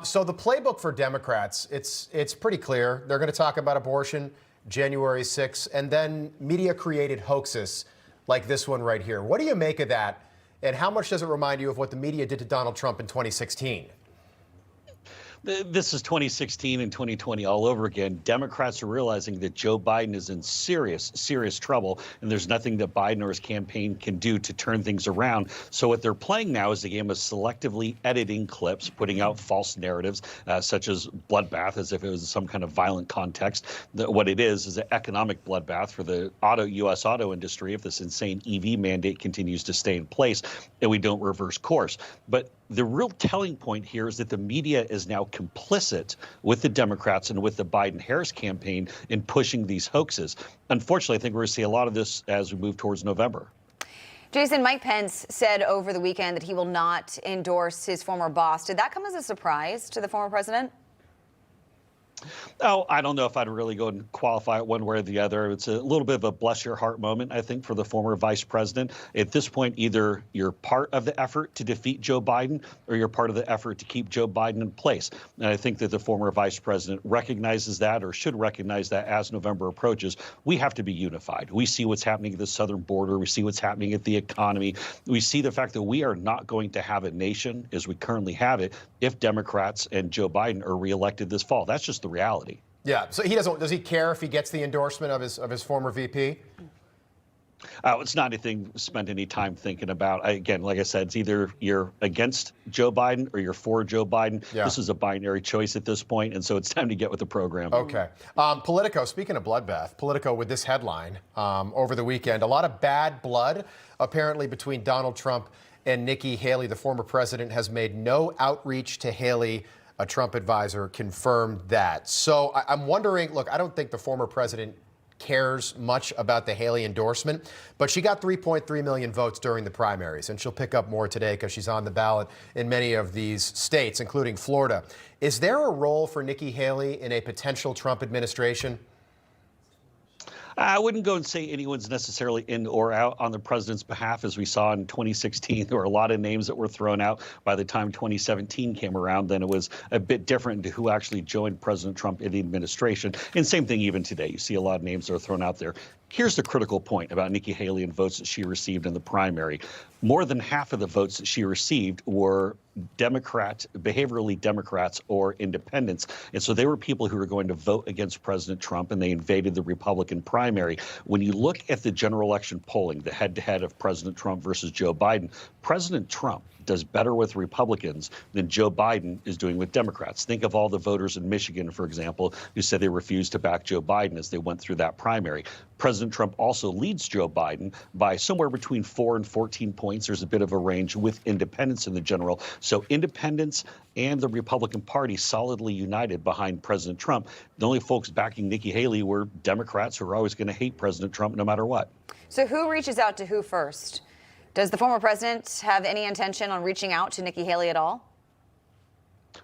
So the playbook for Democrats, it's pretty clear. They're going to talk about abortion January 6th, and then media-created hoaxes like this one right here. What do you make of that, and how much does it remind you of what the media did to Donald Trump in 2016? This is 2016 and 2020 all over again. Democrats are realizing that Joe Biden is in serious, serious trouble, and there's nothing that Biden or his campaign can do to turn things around. So what they're playing now is a game of selectively editing clips, putting out false narratives, such as bloodbath, as if it was some kind of violent context. What it is an economic bloodbath for the U.S. auto industry if this insane EV mandate continues to stay in place and we don't reverse course. But the real telling point here is that the media is now complicit with the Democrats and with the Biden-Harris campaign in pushing these hoaxes. Unfortunately, I think we're going to see a lot of this as we move towards November. Jason, Mike Pence said over the weekend that he will not endorse his former boss. Did that come as a surprise to the former president? Oh, I don't know if I'd really go and qualify it one way or the other. It's a little bit of a bless your heart moment, I think, for the former vice president. At this point, either you're part of the effort to defeat Joe Biden or you're part of the effort to keep Joe Biden in place. And I think that the former vice president recognizes that, or should recognize that, as November approaches. We have to be unified. We see what's happening at the southern border. We see what's happening at the economy. We see the fact that we are not going to have a nation as we currently have it if Democrats and Joe Biden are reelected this fall. That's just the reality. Yeah. So does he care if he gets the endorsement of his former VP? It's not anything spent any time thinking about. Again, like I said, it's either you're against Joe Biden or you're for Joe Biden. Yeah. This is a binary choice at this point, and so it's time to get with the program. Okay. Politico, speaking of bloodbath, Politico with this headline over the weekend, a lot of bad blood apparently between Donald Trump and Nikki Haley. The former president has made no outreach to Haley. A Trump advisor confirmed that. So I'm wondering, look, I don't think the former president cares much about the Haley endorsement, but she got 3.3 million votes during the primaries, and she'll pick up more today because she's on the ballot in many of these states, including Florida. Is there a role for Nikki Haley in a potential Trump administration? I wouldn't go and say anyone's necessarily in or out on the president's behalf. As we saw in 2016, there were a lot of names that were thrown out. By the time 2017 came around, then it was a bit different to who actually joined President Trump in the administration. And same thing even today. You see a lot of names that are thrown out there. Here's the critical point about Nikki Haley and votes that she received in the primary. More than half of the votes that she received were behaviorally Democrats or independents. And so they were people who were going to vote against President Trump, and they invaded the Republican primary. When you look at the general election polling, the head-to-head of President Trump versus Joe Biden, President Trump does better with Republicans than Joe Biden is doing with Democrats. Think of all the voters in Michigan, for example, who said they refused to back Joe Biden as they went through that primary. President Trump also leads Joe Biden by somewhere between 4 and 14 points. There's a bit of a range with independents in the general. So independents and the Republican Party solidly united behind President Trump. The only folks backing Nikki Haley were Democrats who are always going to hate President Trump no matter what. So who reaches out to who first? Does the former president have any intention on reaching out to Nikki Haley at all?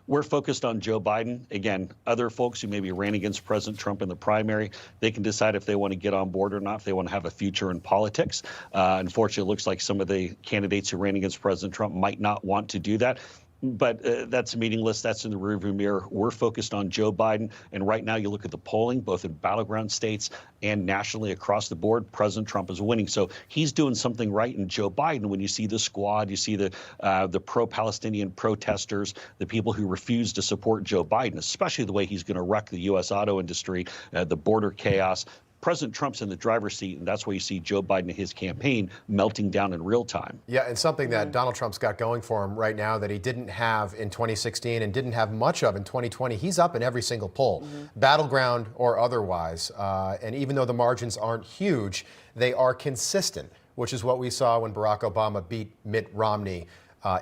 We're focused on Joe Biden. Again, other folks who maybe ran against President Trump in the primary, they can decide if they want to get on board or not, if they want to have a future in politics. Unfortunately, it looks like some of the candidates who ran against President Trump might not want to do that. But that's meaningless. That's in the rearview mirror. We're focused on Joe Biden. And right now, you look at the polling, both in battleground states and nationally across the board, President Trump is winning. So he's doing something right. And Joe Biden, when you see the squad, you see the pro-Palestinian protesters, the people who refuse to support Joe Biden, especially the way he's going to wreck the U.S. auto industry, the border chaos. President Trump's in the driver's seat, and that's why you see Joe Biden and his campaign melting down in real time. Yeah, and something that Donald Trump's got going for him right now that he didn't have in 2016 and didn't have much of in 2020, he's up in every single poll, battleground or otherwise. And even though the margins aren't huge, they are consistent, which is what we saw when Barack Obama beat Mitt Romney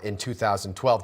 in 2012.